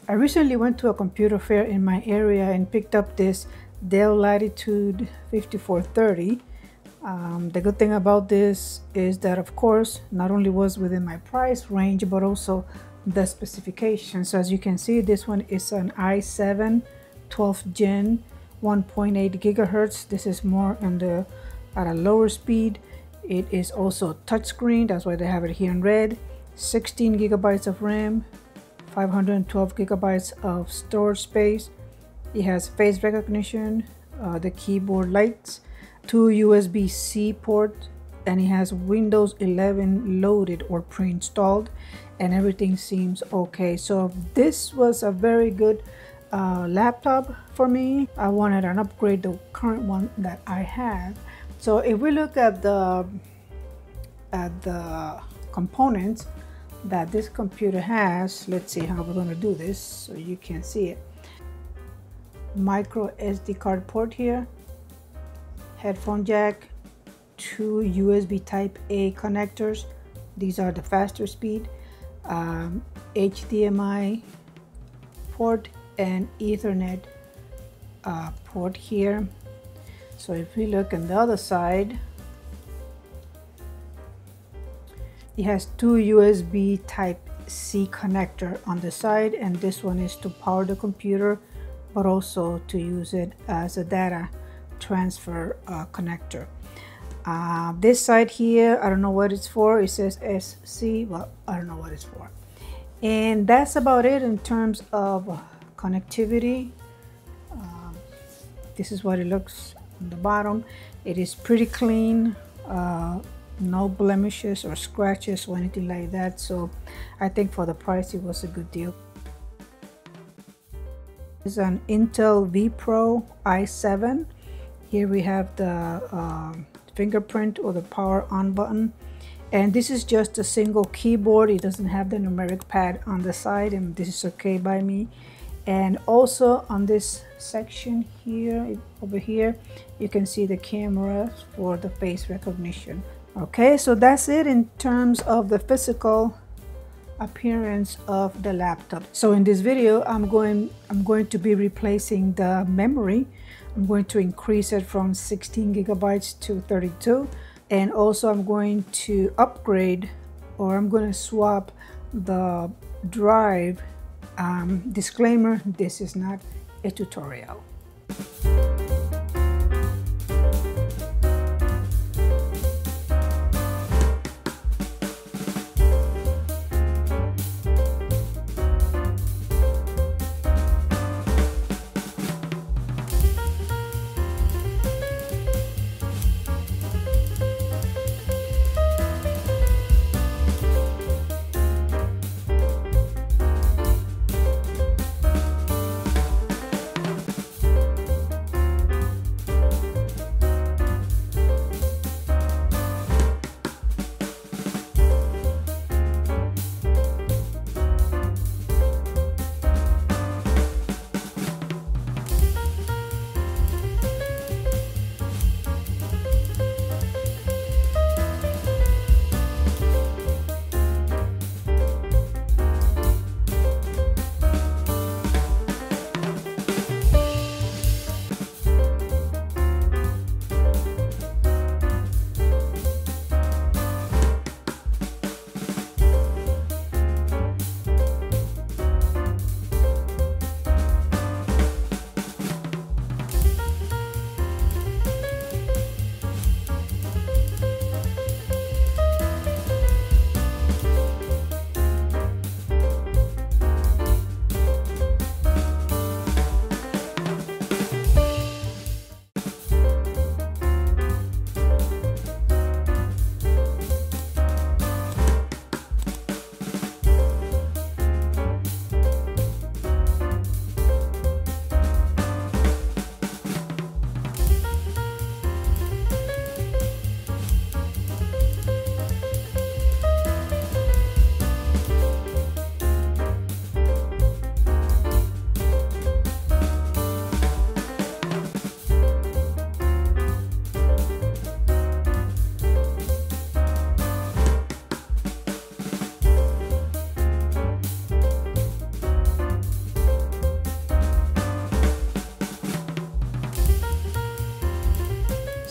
I recently went to a computer fair in my area and picked up this Dell Latitude 5430. The good thing about this is that, of course, not only was within my price range, but also the specifications. So as you can see, this one is an i7 12th gen 1.8 gigahertz. This is more at a lower speed. It is also touchscreen, that's why they have it here in red. 16 gigabytes of RAM, 512 gigabytes of storage space. It has face recognition, the keyboard lights, 2 USB-C ports, and it has Windows 11 loaded or pre-installed, and everything seems okay. So this was a very good laptop for me. I wanted an upgrade, the current one that I have. So if we look at the components that this computer has, let's see how we're going to do this so you can see it. Micro SD card port here, headphone jack, 2 USB type A connectors. These are the faster speed, HDMI port and Ethernet port here. So if we look on the other side, it has 2 USB type C connector on the side, and this one is to power the computer, but also to use it as a data transfer connector. This side here, I don't know what it's for. It says SC, well, I don't know what it's for. And that's about it in terms of connectivity. This is what it looks on the bottom. It is pretty clean, no blemishes or scratches or anything like that. So I think for the price, it was a good deal. This is an Intel vPro i7. Here we have the fingerprint or the power on button. And this is just a single keyboard. It doesn't have the numeric pad on the side, and this is okay by me. And also on this section here, over here, you can see the camera for the face recognition. Okay, so that's it in terms of the physical appearance of the laptop. So in this video, I'm going to be replacing the memory. I'm going to increase it from 16 gigabytes to 32. And also I'm going to upgrade, or I'm going to swap the drive. Disclaimer, this is not a tutorial.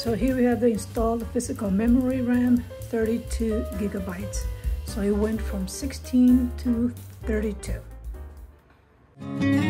So here we have the installed physical memory RAM, 32 gigabytes. So it went from 16 to 32.